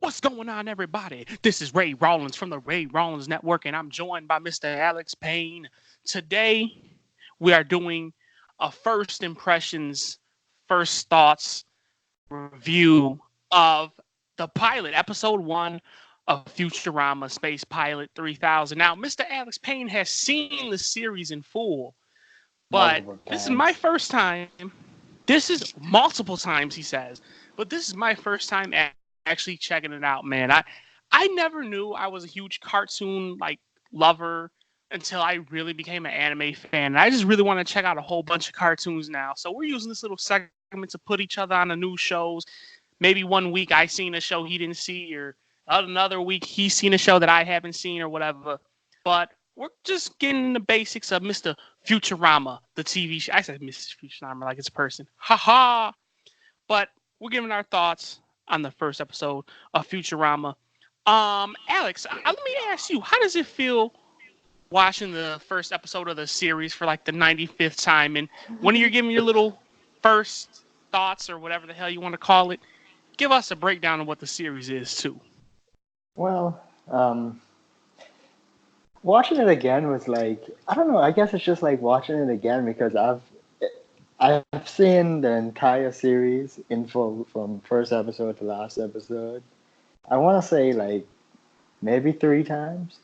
What's going on, everybody? This is Ray Rawlins from the Ray Rawlins Network, and I'm joined by Mr. Alex Pain. Today, we are doing a first impressions, first thoughts review of the pilot, episode 1 of Futurama Space Pilot 3000. Now, Mr. Alex Pain has seen the series in full, but Multiple this is my times. first time. This is multiple times, he says, but this is my first time actually checking it out, man. I never knew I was a huge cartoon lover until I really became an anime fan. And I just really want to check out a whole bunch of cartoons now. So we're using this little segment to put each other on the new shows. Maybe one week I seen a show he didn't see, or another week he's seen a show that I haven't seen, or whatever. But we're just getting the basics of Mr. Futurama, the TV show. I said Mr. Futurama like it's a person. Ha ha! But we're giving our thoughts on the first episode of Futurama. Alex, let me ask you, how does it feel watching the first episode of the series for like the 95th time? And when you're giving your little first thoughts or whatever the hell you want to call it, give us a breakdown of what the series is too. Well, watching it again was like, I don't know. I guess it's just like watching it again because I've seen the entire series in full from first episode to last episode. I want to say like maybe 3 times,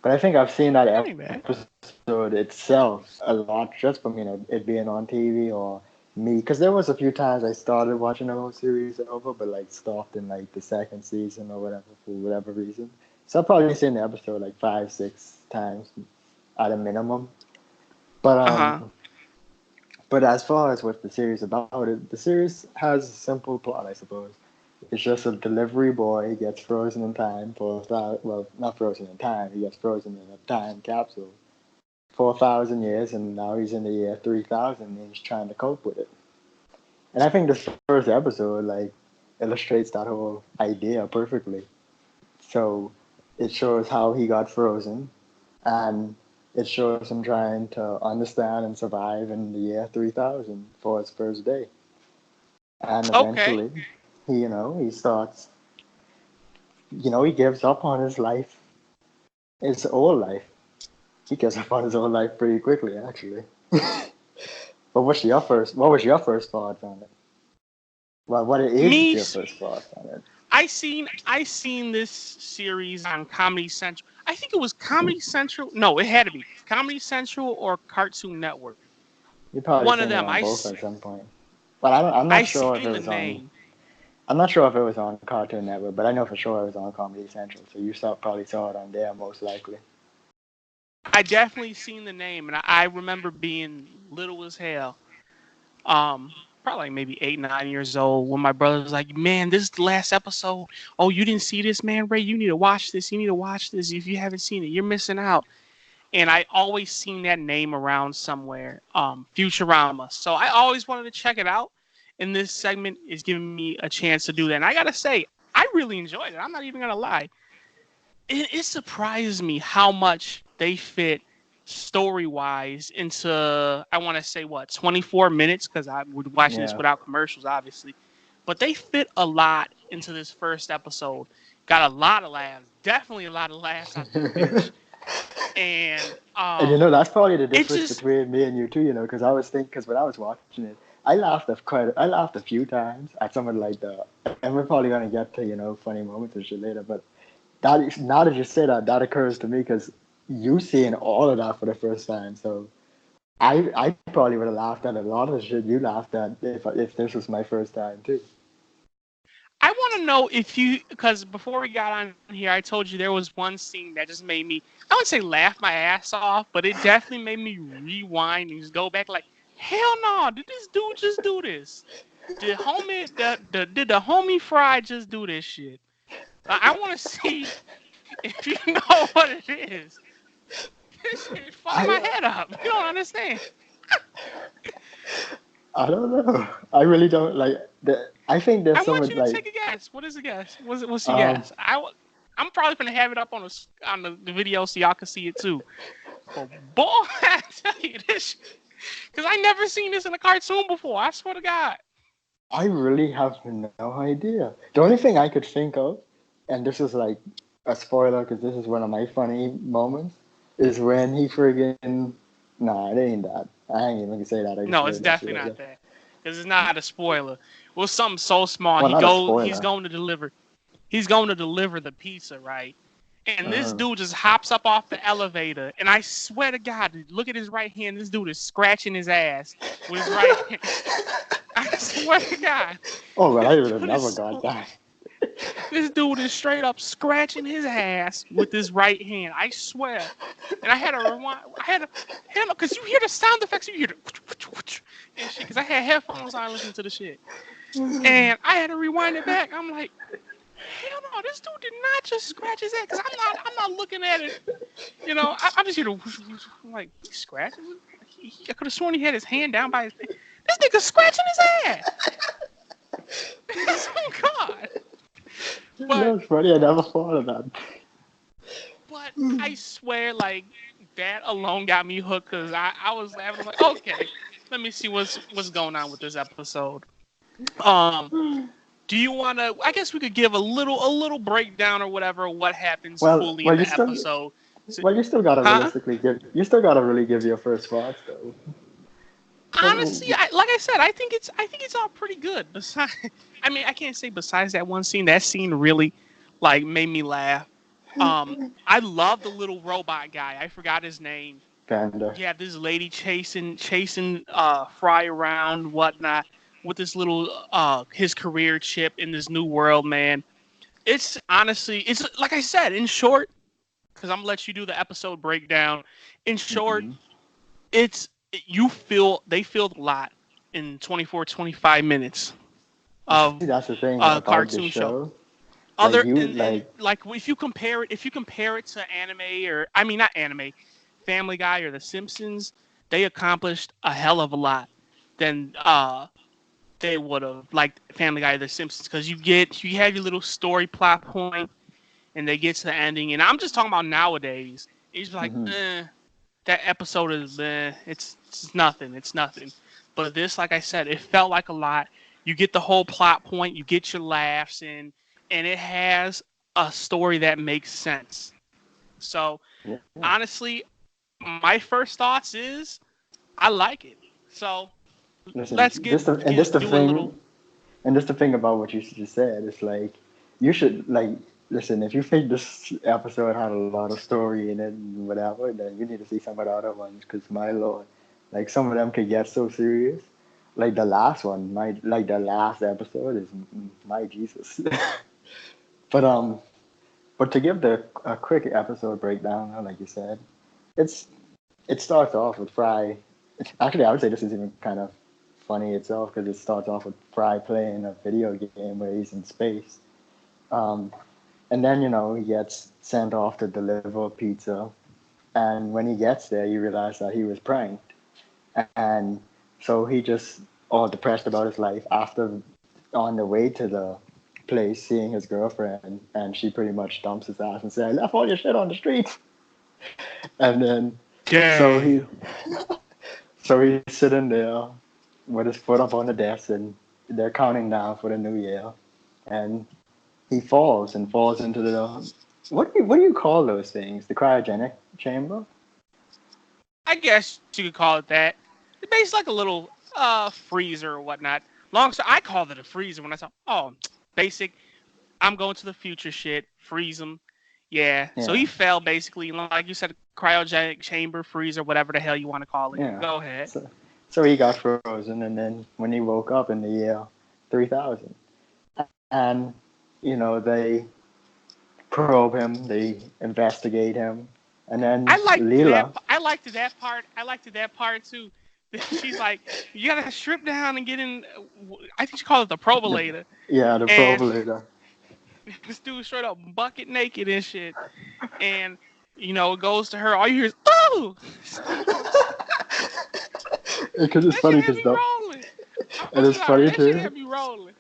but I think I've seen that That ain't bad. episode itself a lot just from it being on TV or me. Because there was a few times I started watching the whole series over, but like stopped in like the second season or whatever for whatever reason. So I've probably seen the episode like 5, 6 times at a minimum. But Uh huh. but as far as what the series about, the series has a simple plot, I suppose. It's just a delivery boy gets frozen in time well, not frozen in time. He gets frozen in a time capsule for 1,000 years, and now he's in the year 3000, and he's trying to cope with it. And I think this first episode like illustrates that whole idea perfectly. So it shows how he got frozen, and it shows him trying to understand and survive in the year 3000 for his first day. And Okay. eventually, he starts, he gives up on his life, his whole life. He gives up on his whole life pretty quickly, actually. What was your first thoughts on it? Well, what is Me, your first thoughts on it? I seen this series on Comedy Central. I think it was Comedy Central. No, it had to be Comedy Central or Cartoon Network. You probably One of seen it them. on both at some point. But I'm not I sure if seen it the was on. name. I'm not sure if it was on Cartoon Network, but I know for sure it was on Comedy Central. So probably saw it on there most likely. I definitely seen the name, and I remember being little as hell. Probably like maybe 8, 9 years old when my brother was like, "Man, this is the last episode. Oh, you didn't see this, man, Ray? You need to watch this. You need to watch this. If you haven't seen it, you're missing out." And I always seen that name around somewhere. Futurama. So I always wanted to check it out. And this segment is giving me a chance to do that. And I gotta say, I really enjoyed it. I'm not even gonna lie. It surprises me how much they fit story wise into, I want to say, what, 24 minutes, because I would watching this Yeah. without commercials obviously, but they fit a lot into this first episode. Got a lot of laughs, definitely a lot of laughs at the beach. And And that's probably the it difference just, between me and you too. Because I was thinking, because when I was watching it, I laughed a few times at some of like and we're probably gonna get to funny moments and shit later. But now that you say that, that occurs to me because you seeing all of that for the first time. So I probably would have laughed at a lot of the shit you laughed at if this was my first time too. I want to know if you, because before we got on here, I told you there was one scene that just made me, I wouldn't say laugh my ass off, but it definitely made me rewind and just go back like, hell no, did this dude just do this? Did the homie Fry just do this shit? I want to see if you know what it is. This shit fucked my I head up. You don't understand. I don't know. I really don't like the. I think I there's some want of you to like take a guess. What is the guess? What's the um guess? I'm probably gonna have it up on the video so y'all can see it too. But boy, I tell you this, because I never seen this in a cartoon before. I swear to God. I really have no idea. The only thing I could think of, and this is like a spoiler because this is one of my funny moments, is when he friggin' nah, it ain't that. I ain't even gonna say that. I just No, it's made that definitely shit up. not Yeah. that. Because it's not a spoiler. Well, something so small. Well, He not a goes. He's spoiler. going to deliver. He's going to deliver the pizza, right? And this Uh, dude just hops up off the elevator, and I swear to God, look at his right hand. This dude is scratching his ass with his right hand. I swear to God, oh well, this I would have dude is never got so, that. this dude is straight up scratching his ass with his right hand. I swear. And I had to rewind. I had to, because you hear the sound effects, you hear the and shit. Because I had headphones on listening to the shit, and I had to rewind it back. I'm like, hell no, this dude did not just scratch his ass. Because I'm not looking at it. You know, I'm just here to, I'm like, he's scratching. I could have sworn he had his hand down by his pants. This nigga scratching his ass. Oh God. But That's funny. I never thought of that. but I swear, like that alone got me hooked because I was laughing. I'm like, okay, let me see what's going on with this episode. Um, do you want to? I guess we could give a little breakdown or whatever what happens Well, fully in well, you the still, episode. So, well, you still gotta huh? realistically give. You still gotta really give your first thoughts though. Honestly, like I said, I think it's all pretty good. Besides, I mean, I can't say besides that one scene. That scene really, like, made me laugh. I love the little robot guy. I forgot his name. Panda. You have this lady chasing Fry around whatnot with this little his career chip in this new world, man. It's honestly, it's like I said, in short, because I'm gonna let you do the episode breakdown. In short, Mm-hmm. it's they filled a lot in 24 25 minutes See, of that's the thing a about this cartoon show. show. Like Other you, and like like if you compare it to anime, or I mean not anime, Family Guy or The Simpsons, they accomplished a hell of a lot than they would have, like Family Guy or The Simpsons, because you have your little story plot point and they get to the ending, and I'm just talking about nowadays. It's like hmm that episode is it's nothing, it's nothing. But this, like I said, it felt like a lot. You get the whole plot point, you get your laughs in, and it has a story that makes sense. So yeah. honestly, my first thoughts is I like it. So Listen, let's get this the do a little. thing, and this the thing about what you just said. It's like you should like listen. If you think this episode had a lot of story in it and whatever, then you need to see some of the other ones. Because my lord, like some of them could get so serious. Like the last one, the last episode is my Jesus. but but to give the a quick episode breakdown, like you said, it's it starts off with Fry. Actually, I would say this is even kind of funny itself because it starts off with Fry playing a video game where he's in space. Um, and then, he gets sent off to deliver pizza. And when he gets there, you realize that he was pranked. And so he just all depressed about his life after on the way to the place seeing his girlfriend and she pretty much dumps his ass and said, I left all your shit on the street. And then so he Damn. so he's sitting there with his foot up on the desk and they're counting down for the new year. And he falls into the what do you call those things? The cryogenic chamber? I guess you could call it that. It's basically like a little freezer or whatnot. Long story, I called it a freezer when I saw. Oh, basic. I'm going to the future shit. Freeze him. Yeah. So Yeah. he fell basically, like you said, cryogenic chamber, freezer, whatever the hell you want to call it. Yeah. Go ahead. So he got frozen and then when he woke up in the year 3000 and they probe him, they investigate him, and then I liked that. Leela, I liked that part. I liked that part too. She's like, you gotta strip down and get in. I think she called it the the probolator. yeah, the And probolator. this dude straight up bucket naked and shit. And it goes to her. All you hear is "oh." Because it's That shit funny had because me the rolling. and I'm it's sorry, funny that shit too. had me rolling.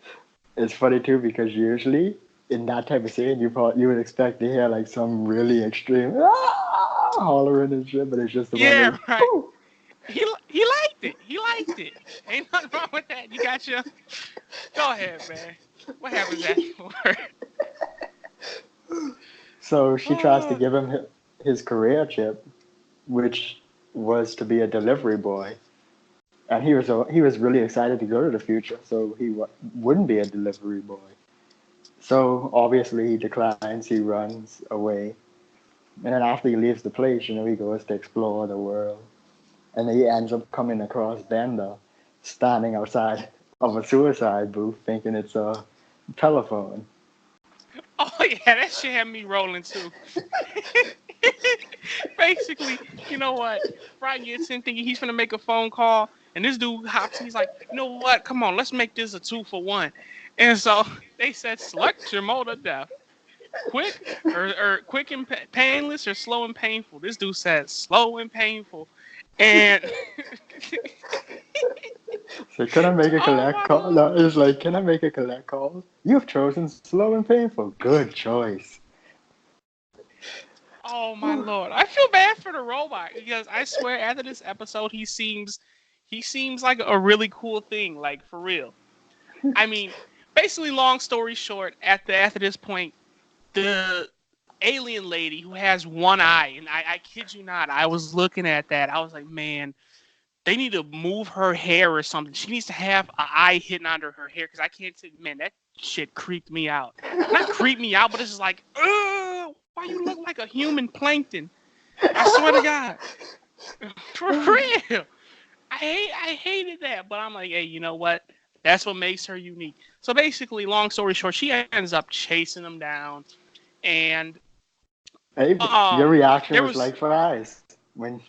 It's funny too because usually in that type of scene you would expect to hear like some really extreme hollering and shit, but it's just a one Yeah, like right. "Ooh." he liked it. He liked it. Ain't nothing wrong with that. You got your. Go ahead, man. What happens afterward? So she tries to Oh, give him his career chip, which was to be a delivery boy, and he was really excited to go to the future, so he wouldn't be a delivery boy. So obviously he declines. He runs away, and then after he leaves the place, he goes to explore the world, and he ends up coming across Bender standing outside of a suicide booth, thinking it's a telephone. oh yeah, that shit had me rolling too. Basically, you know what? Fry gets in thinking he's gonna make a phone call, and this dude hops in. He's like, you know what? Come on, let's make this a 2-for-1. And so they said, select your mode of death: quick or quick and painless, or slow and painful. This dude said slow and painful, and So can I make a oh collect my call? lord. No, it's like, can I make a collect call? You've chosen slow and painful. Good choice. Oh my lord. I feel bad for the robot because I swear after this episode he seems like a really cool thing, like for real. I mean, basically long story short, after this point, the alien lady who has one eye, and I kid you not, I was looking at that. I was like, man, they need to move her hair or something. She needs to have an eye hidden under her hair because I can't say, man, that shit creeped me out. Not creeped me out, but it's just like, ugh, why you look like a human plankton? I swear to God, for real. I hated that, but I'm like, hey, you know what? That's what makes her unique. So basically, long story short, she ends up chasing him down, and Hey, your reaction there was was like fries when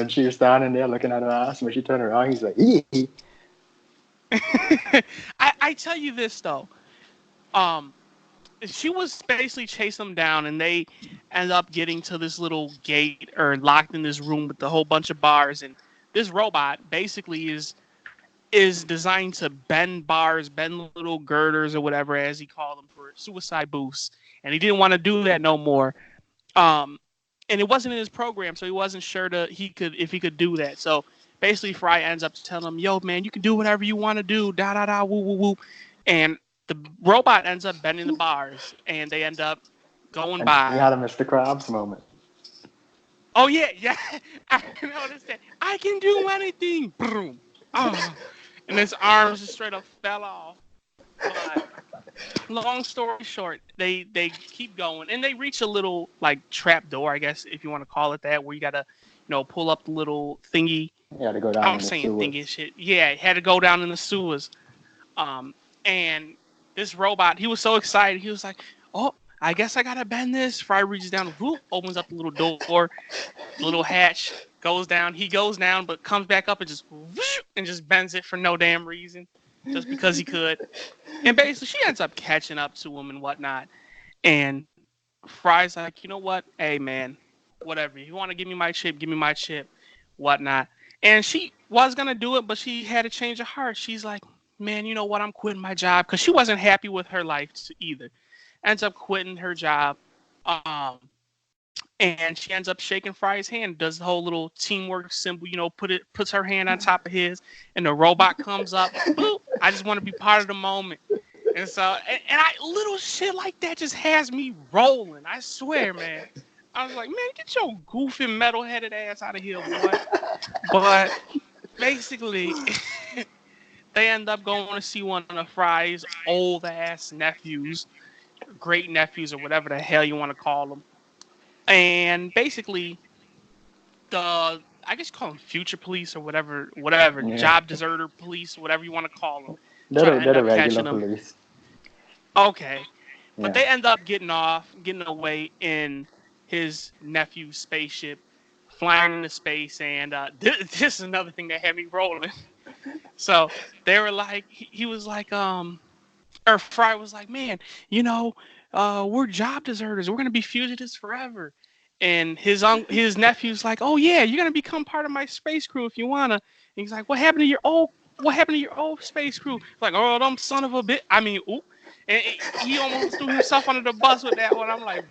she was standing there looking at her ass. When she turned around, he's like, "Ee." I tell you this though, um, she was basically chasing them down, and they end up getting to this little gate or locked in this room with a whole bunch of bars, and this robot basically is designed to bend bars, bend little girders or whatever as he called them for suicide boosts, and he didn't want to do that no more. Um, and it wasn't in his program, so he wasn't sure if he could do that. So basically, Fry ends up telling him, "Yo, man, you can do whatever you want to do." Da da da, woo woo woo, and the robot ends up bending the bars, and they end up going And he by. had a Mr. Krabs moment. Oh yeah, yeah, I noticed that. I can do anything. Boom. Oh, and his arms just straight up fell off. But long story short, they keep going and they reach a little like trap door, I guess if you want to call it that, where you gotta pull up the little thingy. He had to go down I'm in the saying thingy and sewers. shit. Yeah, it had to go down in the sewers. Um, and this robot, he was so excited. He was like, "Oh, I guess I gotta bend this." Fry reaches down, whoop, opens up the little door, the little hatch goes down. He goes down, but comes back up and just whoosh, and just bends it for no damn reason, just because he could. And basically, she ends up catching up to him and whatnot. And Fry's like, you know what? Hey, man, whatever. You want to give me my chip, give me my chip, whatnot. And she was going to do it, but she had a change of heart. She's like, man, you know what? I'm quitting my job because she wasn't happy with her life either. Ends up quitting her job. Um, and she ends up shaking Fry's hand, does the whole little teamwork symbol, puts her hand on top of his, and the robot comes up. Boop! I just want to be part of the moment. And so, and I little shit like that just has me rolling. I swear, man. I was like, man, get your goofy metal-headed ass out of here, boy. But basically, they end up going to see one of Fry's old ass nephews, great nephews, or whatever the hell you want to call them. And basically, I guess you call them future police or whatever, Yeah, job deserter police, whatever you want to call them, they're try to the, they're end the up regular catching them. police. Okay. But Yeah. they end up getting away in his nephew's spaceship, flying into space, and this is another thing that had me rolling. So they were like, he was like, or Fry was like, man, we're job deserters. We're gonna be fugitives forever. And his nephew's like, oh yeah, you're gonna become part of my space crew if you wanna. And he's like, what happened to your old? What happened to your old space crew? It's like, oh, them son of a bit. I mean, ooh. And he almost threw himself under the bus with that one. I'm like,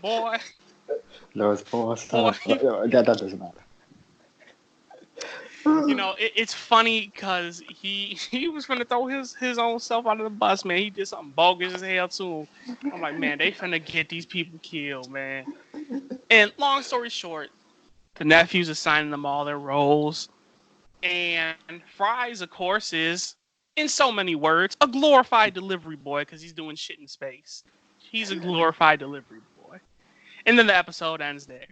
Those poor son boy, of that doesn't matter. It's funny because he was gonna throw his own self under the bus, man. He did something bogus as hell too. I'm like, man, they finna get these people killed, man. And long story short, the nephews assigning them all their roles, and Fry's, of course, is, in so many words, a glorified delivery boy because he's doing shit in space. He's a glorified delivery boy. And then the episode ends there.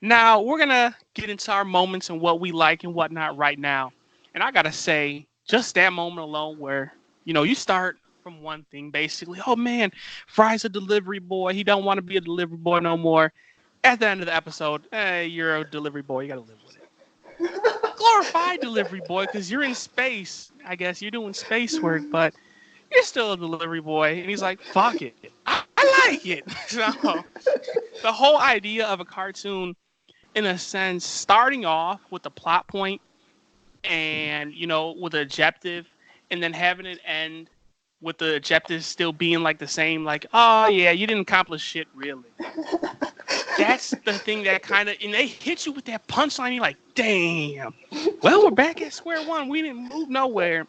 Now, we're going to get into our moments and what we like and whatnot right now. And I got to say, just that moment alone where, you start from one thing, basically. Oh, man, Fry's a delivery boy. He don't want to be a delivery boy no more. At the end of the episode, you're a delivery boy. You got to live with it. Glorified delivery boy because you're in space. I guess you're doing space work, but you're still a delivery boy. And he's like, fuck it. I like it. So the whole idea of a cartoon, in a sense, starting off with the plot point and, with the objective, and then having it end with the objective still being like the same, like, oh yeah, you didn't accomplish shit really. That's the thing that kind of, and they hit you with that punchline. You're like, damn. Well, we're back at square one. We didn't move nowhere.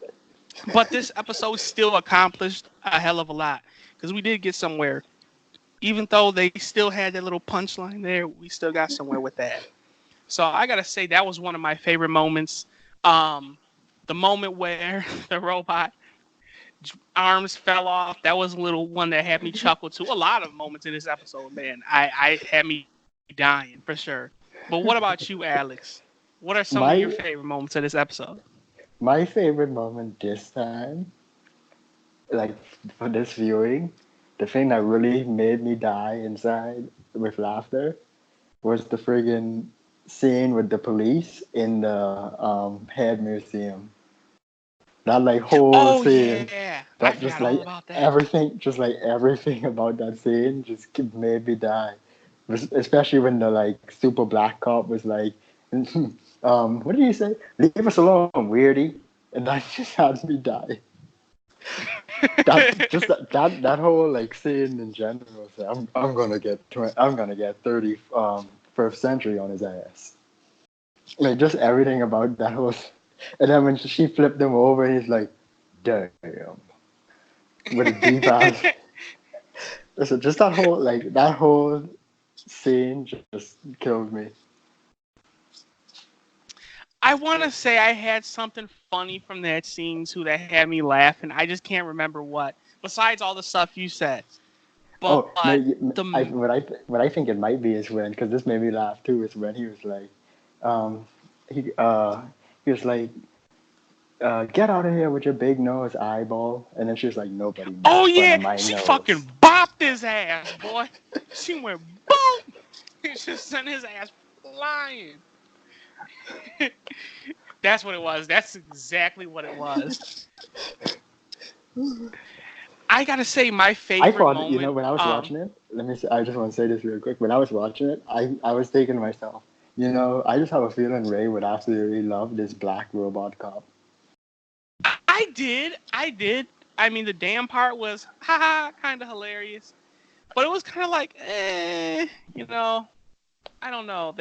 But this episode still accomplished a hell of a lot because we did get somewhere. Even though they still had that little punchline there, we still got somewhere with that. So I gotta say that was one of my favorite moments. The moment where the robot arms fell off, that was a little one that had me chuckle too. A lot of moments in this episode, man, I had me dying for sure. But what about you, Alex? What are some of your My favorite moments of this episode? my favorite moment this time, like for this viewing, the thing that really made me die inside with laughter was the friggin' scene with the police in the head museum. That like whole Oh scene, yeah, I that forgot all about that. just like everything about that scene just made me die. Especially when the like super black cop was like, what did he say? Leave us alone, weirdy. And that just had me die. That whole like scene in general. So I'm gonna get 30 first century on his ass. Like just everything about that whole. And then when she flipped him over, he's like, "Damn," with a deep ass. So just that whole scene just killed me. I want to say I had something funny from that scene too that had me laughing. I just can't remember what. Besides all the stuff you said, but Oh no! the What I think it might be is when, because this made me laugh too, is when he was like, um, he he was like, "Get out of here with your big nose, eyeball," and then she was like, "Nobody oh makes fun yeah, of my she nose." fucking bopped his ass, boy. She went boom. She sent his ass flying. That's what it was. That's exactly what it was. I gotta say, my I favorite thought, moment. when I was watching it, I just want to say this real quick. When I was watching it, I was thinking to myself, I just have a feeling Ray would absolutely love this black robot cop. I did. I mean, the damn part was, haha, kind of hilarious, but it was kind of like, I don't know.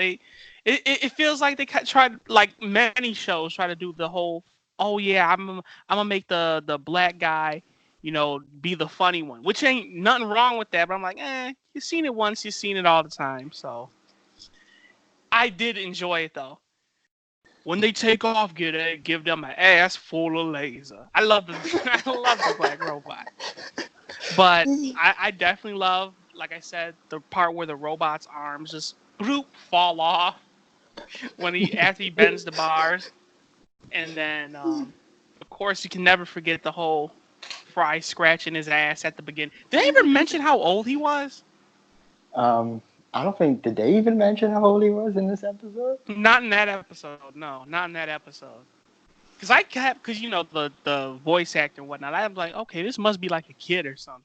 It feels like they tried, like many shows, try to do the whole, oh yeah, I'm gonna make the black guy, be the funny one, which ain't nothing wrong with that. But I'm like, you've seen it once, you've seen it all the time. So I did enjoy it though. When they take off, give them an ass full of laser. I love the I love the black robot. But I definitely love, like I said, the part where the robot's arms just bloop fall off when he after he bends the bars, and then of course you can never forget the whole Fry scratching his ass at the beginning. Did they ever mention how old he was? Um, I don't think did they even mention how old he was in this episode? Not in that episode. No, not in that episode. Because the voice actor and whatnot. I was like, okay, this must be like a kid or something.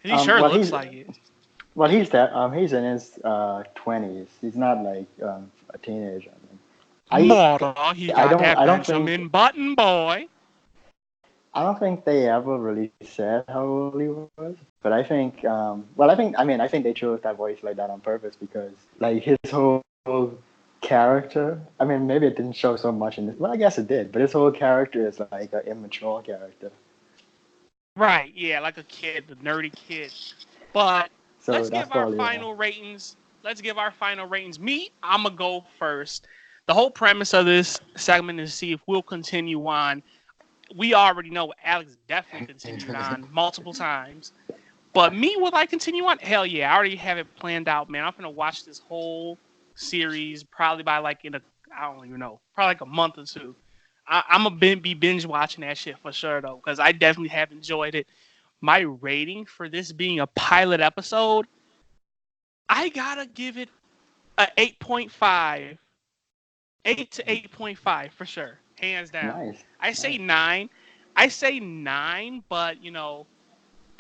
He Um, sure well, looks he's like it. he's in his 20s. He's not like a teenager. I Mother, he got that I don't think Benjamin Button boy. I don't think they ever really said how old he was. But I think I think they chose that voice like that on purpose because like his whole character. I mean, maybe it didn't show so much in this. Well, I guess it did, but his whole character is like an immature character. Right, yeah, like a kid, the nerdy kid. But So let's that's give our probably why. final ratings. Let's give our final ratings. Me, I'm going to go first. The whole premise of this segment is to see if we'll continue on. We already know Alex definitely continued on multiple times. But me, will I continue on? Hell yeah, I already have it planned out, man. I'm going to watch this whole series probably by like I don't even know, probably like a month or two. I'm going to be binge watching that shit for sure, though, because I definitely have enjoyed it. My rating for this being a pilot episode, I gotta give it a 8.5. 8 to 8.5 for sure. Hands down. Nice. I say Nice. 9. I say 9, but I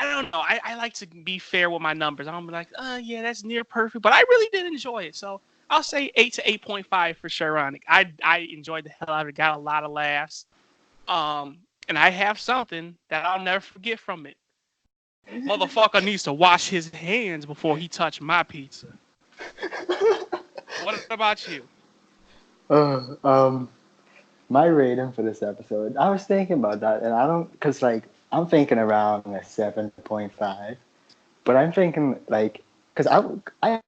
don't know. I like to be fair with my numbers. I'm like, yeah, that's near perfect. But I really did enjoy it. So I'll say 8 to 8.5 for sure on it. I enjoyed the hell out of it. Got a lot of laughs. And I have something that I'll never forget from it. Motherfucker needs to wash his hands before he touch my pizza. What about you? Uh, um, my rating for this episode, I was thinking about that, and I don't, cause like I'm thinking around a 7.5, but I'm thinking like, cause I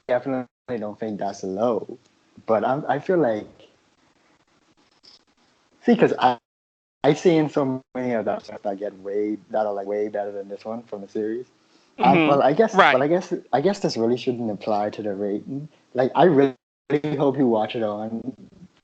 definitely don't think that's low, but I feel like, see, cause I seen so many of that stuff that are like way better than this one from the series. Mm-hmm. Well, Right. I guess this really shouldn't apply to the rating. Like, I really hope you watch it on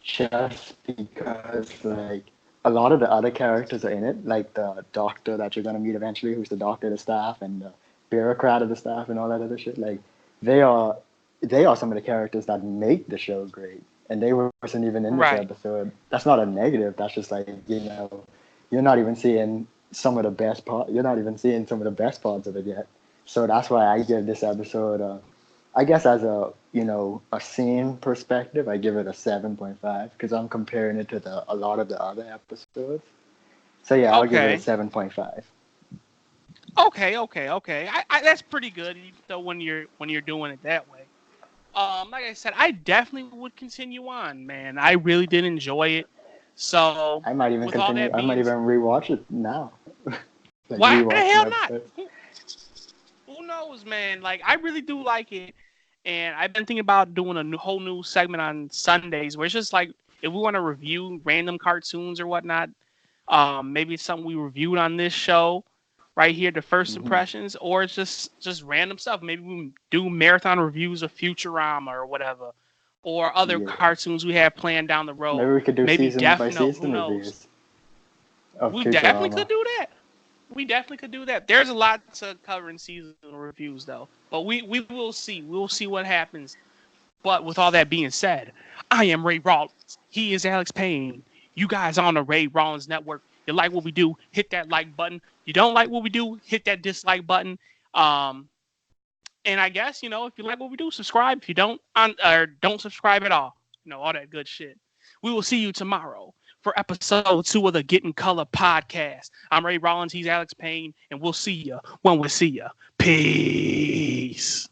just because, like, a lot of the other characters are in it, like the doctor that you're gonna meet eventually, who's the doctor of the staff, and the bureaucrat of the staff, and all that other shit. Like, they are they are some of the characters that make the show great, and they wasn't even in this Right. episode. That's not a negative. That's just like, you're not even seeing some of the best part. You're not even seeing some of the best parts of it yet. So that's why I give this episode, I guess, as a scene perspective, I give it a 7.5 because I'm comparing it to a lot of the other episodes. So yeah, I'll give it a Okay. 7.5. Okay. That's pretty good, even though when you're doing it that way. Like I said, I definitely would continue on, man. I really did enjoy it. So, I might even with all continue. that I might being, even rewatch it now, like why the rewatch some hell not? episodes. Who knows, man? Like, I really do like it, and I've been thinking about doing a whole new segment on Sundays where it's just like if we want to review random cartoons or whatnot. Maybe it's something we reviewed on this show right here, the first Hmm. impressions, or it's just random stuff. Maybe we do marathon reviews of Futurama or whatever, or other Yeah, cartoons we have planned down the road. maybe we could do Maybe season Death by Note. Who season knows? reviews of We definitely Futurama. could do that. We definitely could do that. There's a lot to cover in season reviews, though. But we will see. We'll see what happens. But with all that being said, I am Ray Rawlins. He is Alex Pain. You guys on the Ray Rawlins Network. You like what we do, hit that like button. You don't like what we do, hit that dislike button. Um, and I guess, if you like what we do, subscribe. If you don't, or don't subscribe at all. All that good shit. We will see you tomorrow for episode 2 of the Getting Color podcast. I'm Ray Rollins. He's Alex Payne. And we'll see you when we see you. Peace.